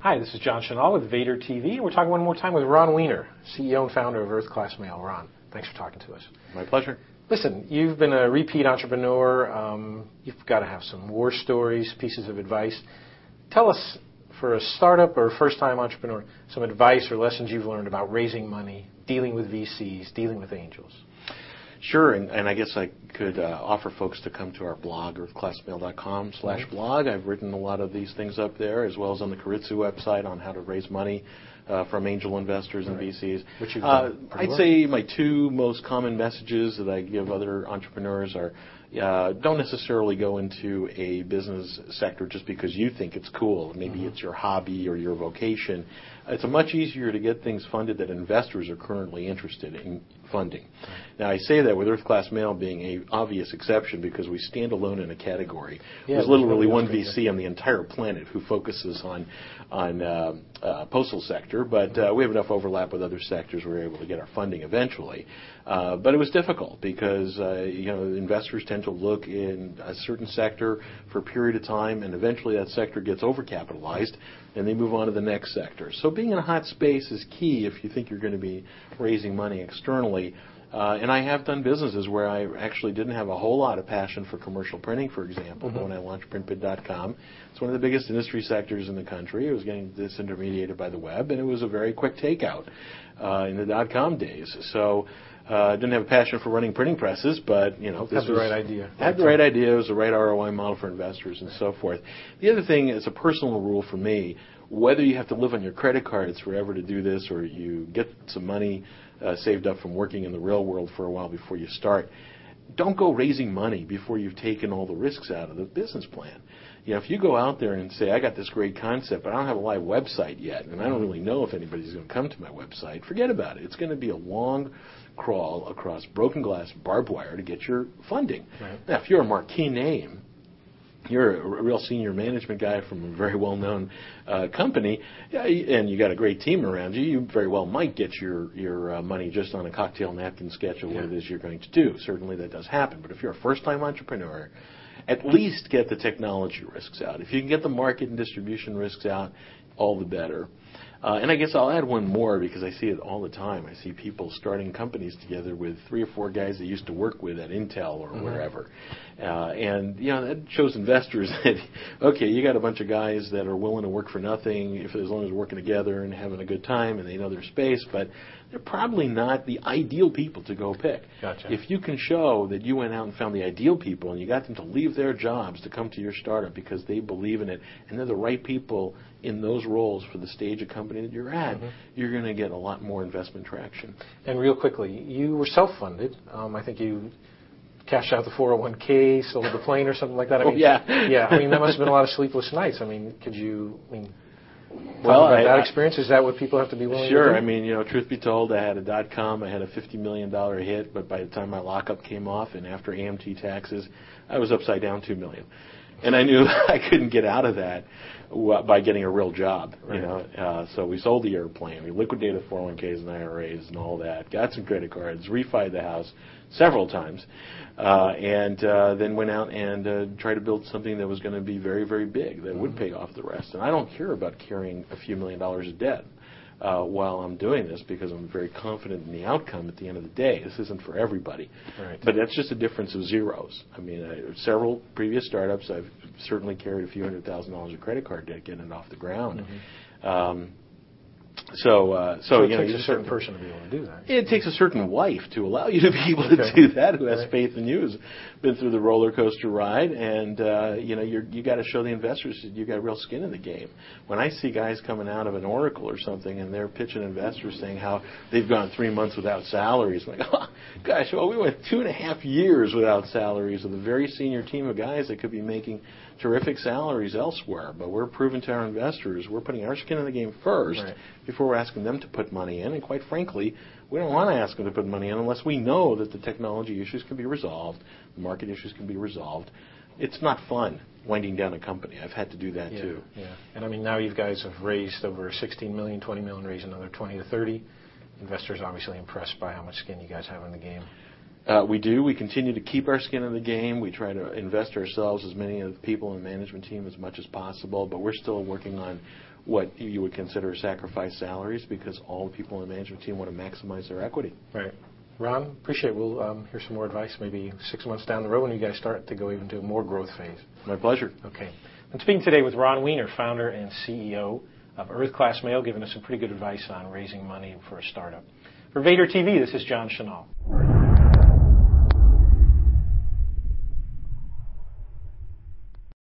Hi, this is John Chenal with Vader TV. We're talking one more time with Ron Wiener, CEO and founder of Earth Class Mail. Ron, thanks for talking to us. My pleasure. Listen, you've been a repeat entrepreneur. You've got to have some war stories, pieces of advice. Tell us, for a startup or first-time entrepreneur, some advice or lessons you've learned about raising money, dealing with VCs, dealing with angels. Sure, and I guess I could offer folks to come to our blog, earthclassmail.com/blog. I've written a lot of these things up there, as well as on the Keiretsu website on how to raise money from angel investors and VCs. Which you've done pretty well. I'd say my two most common messages that I give other entrepreneurs are, don't necessarily go into a business sector just because you think it's cool. Maybe it's your hobby or your vocation. It's much easier to get things funded that investors are currently interested in funding. Now, I say that with Earth Class Mail being an obvious exception because we stand alone in a category. There's literally one VC on the entire planet who focuses on postal sector, but we have enough overlap with other sectors where we're able to get our funding eventually. But it was difficult because investors tend to look in a certain sector for a period of time, and eventually that sector gets overcapitalized, and they move on to the next sector. So being in a hot space is key if you think you're going to be raising money externally. And I have done businesses where I actually didn't have a whole lot of passion for commercial printing, for example. But when I launched printbid.com, it's one of the biggest industry sectors in the country. It was getting disintermediated by the web, and it was a very quick takeout in the dot-com days. So I didn't have a passion for running printing presses, but this was the right idea. Had the right idea. It was the right ROI model for investors and so forth. The other thing is a personal rule for me. Whether you have to live on your credit cards forever to do this, or you get some money saved up from working in the real world for a while before you start, don't go raising money before you've taken all the risks out of the business plan. If you go out there and say, I got this great concept, but I don't have a live website yet, and I don't really know if anybody's going to come to my website, forget about it. It's going to be a long crawl across broken glass, barbed wire to get your funding. Right. Now, if you're a marquee name, you're a real senior management guy from a very well-known company, and you got a great team around you, you very well might get your money just on a cocktail napkin sketch of what it is you're going to do. Certainly that does happen. But if you're a first-time entrepreneur, at least get the technology risks out. If you can get the market and distribution risks out, all the better. And I guess I'll add one more because I see it all the time. I see people starting companies together with 3 or 4 guys they used to work with at Intel or wherever. And that shows investors that, okay, you got a bunch of guys that are willing to work for nothing as long as we're working together and having a good time and they know their space, but they're probably not the ideal people to go pick. Gotcha. If you can show that you went out and found the ideal people and you got them to leave their jobs to come to your startup because they believe in it and they're the right people in those roles for the stage of company that you're at, you're going to get a lot more investment traction. And real quickly, you were self-funded. I think you cashed out the 401k, sold the plane or something like that. Yeah. I mean, that must have been a lot of sleepless nights. I mean, talk well, about that experience? Is that what people have to be willing to do? Sure. I mean, truth be told, I had a .com. I had a $50 million hit, but by the time my lockup came off and after AMT taxes, I was upside down $2 million. And I knew I couldn't get out of that by getting a real job, So we sold the airplane. We liquidated 401ks and IRAs and all that, got some credit cards, refied the house several times, and then went out and tried to build something that was going to be very, very big, that would pay off the rest. And I don't care about carrying a few $1 million of debt while I'm doing this because I'm very confident in the outcome at the end of the day. This isn't for everybody. Right. But that's just a difference of zeros. I mean, several previous startups, I've certainly carried a few $100,000 of credit card debt getting it off the ground. So it takes a certain person to be able to do that. It takes a certain wife to allow you to be able to do that, who has faith in you, who's been through the roller coaster ride, and you got to show the investors that you got real skin in the game. When I see guys coming out of an Oracle or something, and they're pitching investors saying how they've gone 3 months without salaries, I'm like, oh, gosh, well, we went 2.5 years without salaries with a very senior team of guys that could be making terrific salaries elsewhere, but we're proving to our investors we're putting our skin in the game first before we're asking them to put money in. And quite frankly, we don't want to ask them to put money in unless we know that the technology issues can be resolved, the market issues can be resolved. It's not fun winding down a company. I've had to do that too. Yeah. And I mean, now you guys have raised over 16 million, 20 million, raised another 20 to 30. Investors obviously impressed by how much skin you guys have in the game. We do. We continue to keep our skin in the game. We try to invest ourselves, as many of the people in the management team, as much as possible, but we're still working on what you would consider sacrifice salaries because all the people in the management team want to maximize their equity. Right. Ron, appreciate it. We'll hear some more advice maybe 6 months down the road when you guys start to go even to a more growth phase. My pleasure. Okay. I'm speaking today with Ron Wiener, founder and CEO of Earth Class Mail, giving us some pretty good advice on raising money for a startup. For Vader TV, this is John Chenal.